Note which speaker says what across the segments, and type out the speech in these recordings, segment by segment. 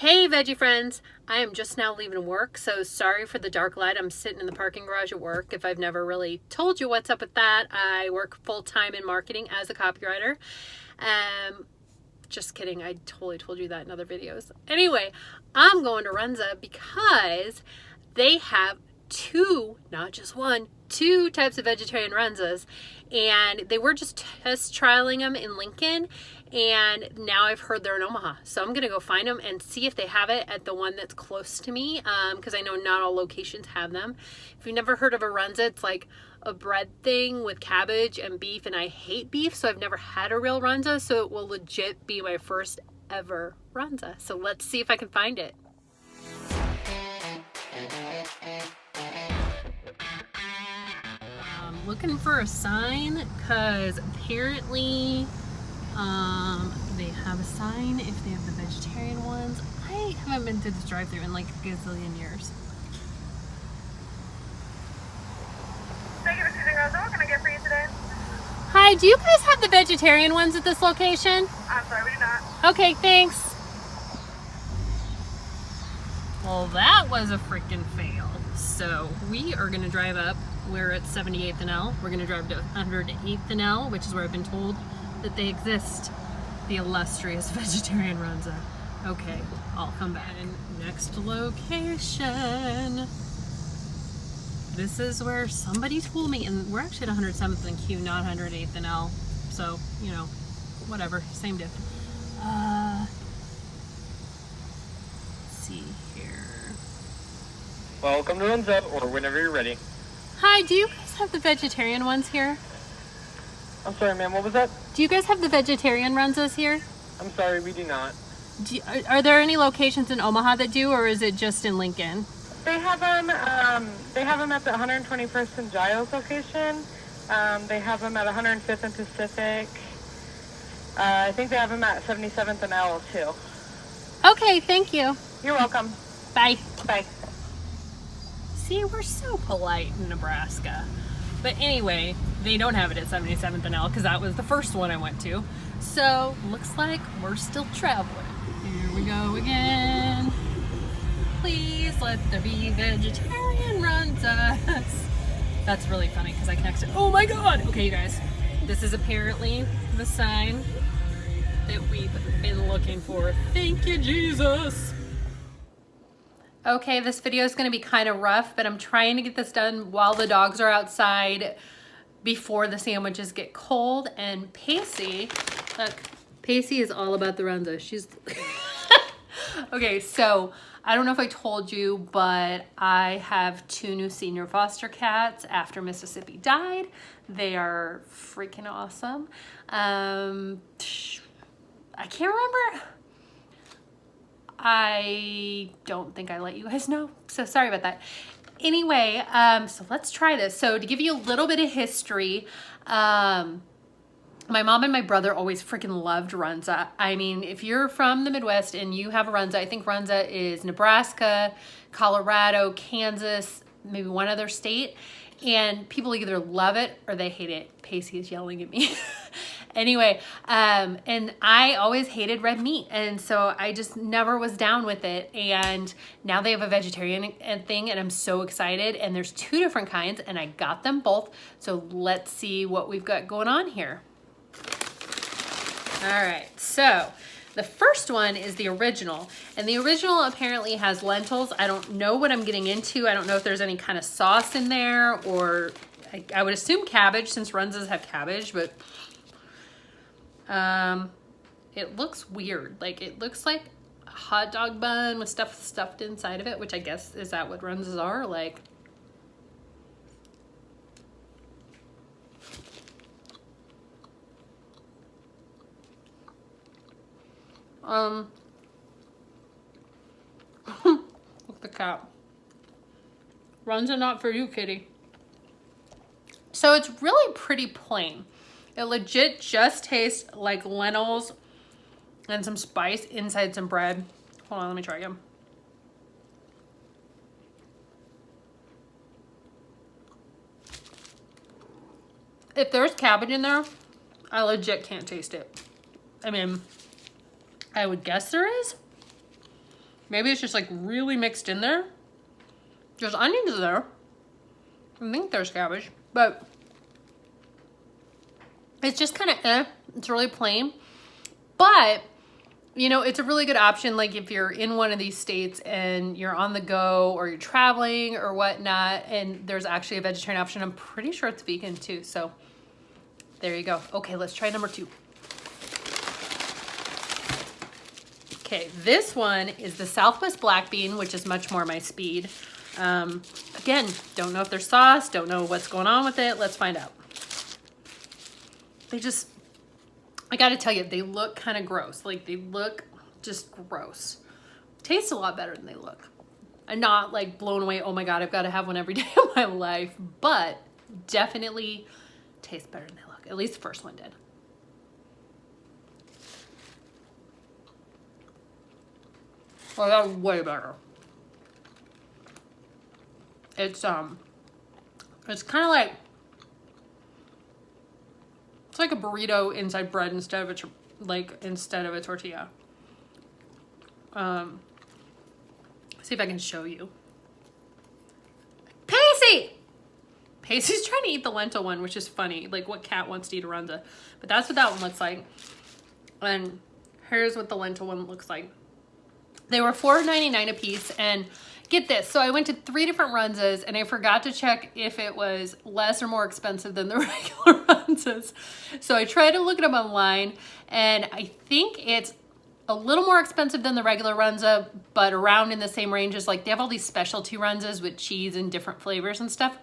Speaker 1: Hey veggie friends, I am just now leaving work, so sorry for the dark light. I'm sitting in the parking garage at work. If I've never really told you what's up with that, I work full-time in marketing as a copywriter. Just kidding, I totally told you that in other videos. Anyway, I'm going to Runza because they have two, not just one, two types of vegetarian Runzas, and they were just test trialing them in Lincoln, and now I've heard they're in Omaha, so I'm gonna go find them and see if they have it at the one that's close to me, because I know not all locations have them. If you've never heard of a Runza, it's like a bread thing with cabbage and beef, and I hate beef, so I've never had a real Runza, so it will legit be my first ever Runza. So let's see if I can find it. Looking for a sign because apparently they have a sign if they have the vegetarian ones. I haven't been through this drive-thru in like a gazillion years.
Speaker 2: Thank you for choosing Rosa. What can I get for you today?
Speaker 1: Hi, do you guys have the vegetarian ones at this location?
Speaker 2: I'm sorry, we do not.
Speaker 1: Okay, thanks. Well, that was a freaking fail. So we are gonna drive up. We're at 78th and L. We're gonna drive to 108th and L, which is where I've been told that they exist. The illustrious vegetarian Runza. Okay, I'll come back. And next location. This is where somebody told me, and we're actually at 107th and Q, not 108th and L. So, you know, whatever, same diff. Let's see here.
Speaker 3: Welcome to Runza, or whenever you're ready.
Speaker 1: Hi, do you guys have the vegetarian ones here?
Speaker 3: I'm sorry, ma'am, what was that?
Speaker 1: Do you guys have the vegetarian Runzas here?
Speaker 3: I'm sorry, we do not.
Speaker 1: Are there any locations in Omaha that do, or is it just in Lincoln?
Speaker 2: They have them at the 121st and Giles location. They have them at 105th and Pacific. I think they have them at 77th and L too.
Speaker 1: Okay, thank you.
Speaker 2: You're welcome.
Speaker 1: Bye.
Speaker 2: Bye.
Speaker 1: See, we're so polite in Nebraska. But anyway, they don't have it at 77th and L because that was the first one I went to. So, looks like we're still traveling. Here we go again. Please let there be vegetarian Runzas. That's really funny because I connected. Oh my god! Okay, you guys. This is apparently the sign that we've been looking for. Thank you, Jesus! Okay, this video is going to be kind of rough, but I'm trying to get this done while the dogs are outside before the sandwiches get cold. And Pacey, look, Pacey is all about the Runza. She's... Okay, so I don't know if I told you, but I have two new senior foster cats after Mississippi died. They are freaking awesome. I can't remember... I don't think I let you guys know, so sorry about that. Anyway, so let's try this. So to give you a little bit of history, my mom and my brother always freaking loved Runza. I mean, if you're from the Midwest and you have a Runza, I think Runza is Nebraska, Colorado, Kansas, maybe one other state, and people either love it or they hate it. Pacey is yelling at me. Anyway, and I always hated red meat, and so I just never was down with it, and now they have a vegetarian thing, and I'm so excited, and there's two different kinds, and I got them both, so let's see what we've got going on here. All right, so the first one is the original, and the original apparently has lentils. I don't know what I'm getting into. I don't know if there's any kind of sauce in there, or I would assume cabbage, since Runzas have cabbage, but... it looks weird. Like, it looks like a hot dog bun with stuff stuffed inside of it, which I guess, is that what Runzas are? Like, look the cat. Runza not for you, kitty. So it's really pretty plain. It legit just tastes like lentils and some spice inside some bread. Hold on, let me try again. If there's cabbage in there, I legit can't taste it. I mean, I would guess there is. Maybe it's just like really mixed in there. There's onions there. I think there's cabbage, but it's just kind of It's really plain, but you know, it's a really good option. Like if you're in one of these states and you're on the go or you're traveling or whatnot, and there's actually a vegetarian option. I'm pretty sure it's vegan too. So there you go. Okay, let's try number 2. Okay, this one is the Southwest Black Bean, which is much more my speed. Again, don't know if there's sauce, don't know what's going on with it. Let's find out. I gotta tell you, they look kind of gross. Like they look just gross. Taste a lot better than they look. I'm not like blown away, oh my God, I've got to have one every day of my life, but definitely taste better than they look. At least the first one did. Oh, that was way better. It's kind of like, it's like a burrito inside bread instead of a tortilla. See if I can show you. Pacey's trying to eat the lentil one, which is funny. Like what cat wants to eat a runza? But that's what that one looks like. And here's what the lentil one looks like. They were $4.99 a piece, and get this. So I went to 3 different runzas, and I forgot to check if it was less or more expensive than the regular runzas. So I tried to look it up online, and I think it's a little more expensive than the regular runza, but around in the same range as, like, they have all these specialty runzas with cheese and different flavors and stuff.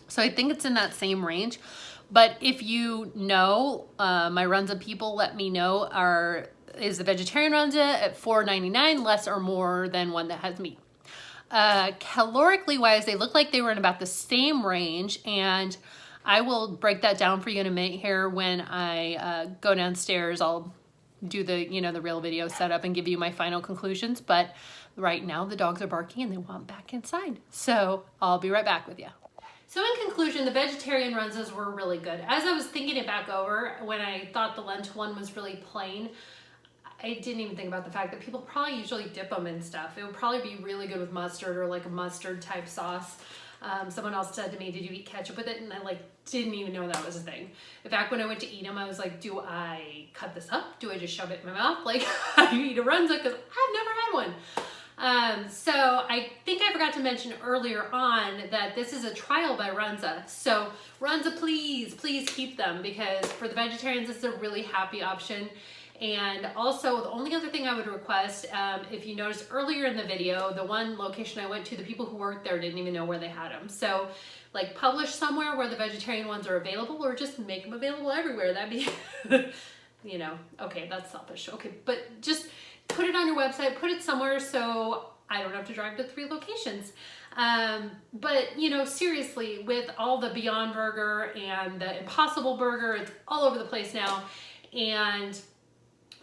Speaker 1: So I think it's in that same range. But if you know, my runza people, let me know, is the vegetarian runza at $4.99 less or more than one that has meat? Calorically wise, they look like they were in about the same range, and I will break that down for you in a minute here. When I go downstairs, I'll do the real video setup and give you my final conclusions. But right now the dogs are barking and they want back inside, so I'll be right back with you. So in conclusion, the vegetarian runzas were really good. As I was thinking it back over, when I thought the lentil one was really plain, I didn't even think about the fact that people probably usually dip them in stuff. It would probably be really good with mustard or like a mustard type sauce. Someone else said to me, did you eat ketchup with it? And I didn't even know that was a thing. In fact, when I went to eat them, I was like, do I cut this up? Do I just shove it in my mouth? Like, how do you eat a runza? Because I've never had one. So I think I forgot to mention earlier on that this is a trial by Runza. So Runza, please keep them, because for the vegetarians, this is a really happy option. And also, the only other thing I would request, if you noticed earlier in the video, the one location I went to, the people who worked there didn't even know where they had them. So, like, publish somewhere where the vegetarian ones are available, or just make them available everywhere. That'd be, okay, that's selfish. Okay, but just put it on your website, put it somewhere so I don't have to drive to 3 locations. But, seriously, with all the Beyond Burger and the Impossible Burger, it's all over the place now. And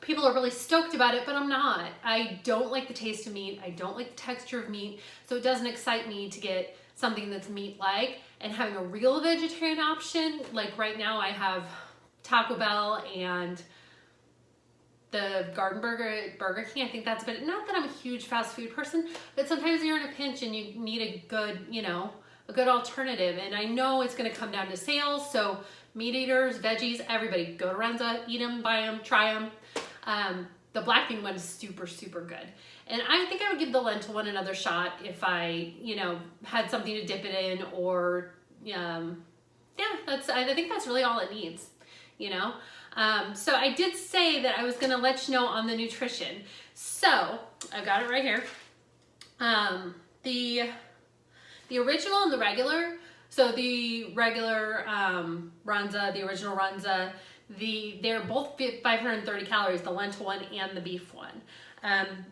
Speaker 1: people are really stoked about it, but I'm not. I don't like the taste of meat. I don't like the texture of meat. So it doesn't excite me to get something that's meat-like. And having a real vegetarian option, like right now I have Taco Bell and the Garden Burger at Burger King. I think that's about it. Not that I'm a huge fast food person, but sometimes you're in a pinch and you need a good, a good alternative. And I know it's going to come down to sales. So meat eaters, veggies, everybody, go to Runza, eat them, buy them, try them. The black bean one is super, super good. And I think I would give the lentil one another shot if I, had something to dip it in, or, I think that's really all it needs, So I did say that I was going to let you know on the nutrition. So I've got it right here. The original and the regular. So the regular, Runza, the original Runza, they're both 530 calories, the lentil one and the beef one.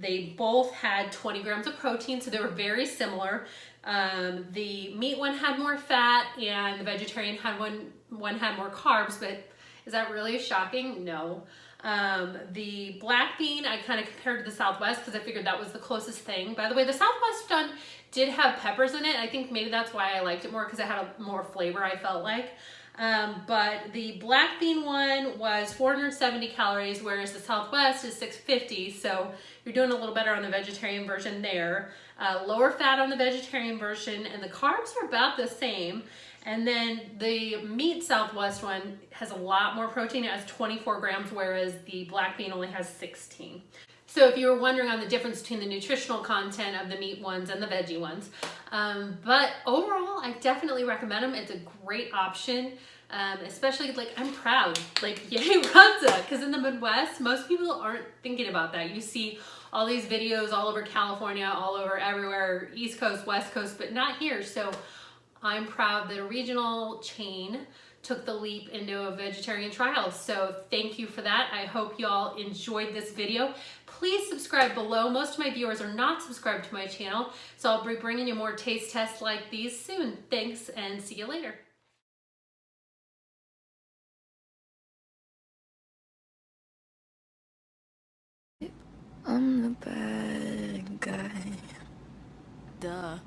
Speaker 1: They both had 20 grams of protein, so they were very similar. The meat one had more fat, and the vegetarian had one had more carbs, but is that really shocking? No. The black bean, I kind of compared to the Southwest because I figured that was the closest thing. By the way, the Southwest one did have peppers in it. I think maybe that's why I liked it more, because it had more flavor, I felt like. But the black bean one was 470 calories, whereas the Southwest is 650. So you're doing a little better on the vegetarian version there. Lower fat on the vegetarian version, and the carbs are about the same. And then the meat Southwest one has a lot more protein. It has 24 grams, whereas the black bean only has 16. So if you were wondering on the difference between the nutritional content of the meat ones and the veggie ones. But overall, I definitely recommend them. It's a great option. Especially, like, I'm proud, like, yay Runza, because in the Midwest, most people aren't thinking about that. You see all these videos all over California, all over everywhere, East Coast, West Coast, but not here. So I'm proud that a regional chain took the leap into a vegetarian trial. So thank you for that. I hope y'all enjoyed this video. Please subscribe below. Most of my viewers are not subscribed to my channel, so I'll be bringing you more taste tests like these soon. Thanks, and see you later.
Speaker 4: I'm the bad guy. Duh.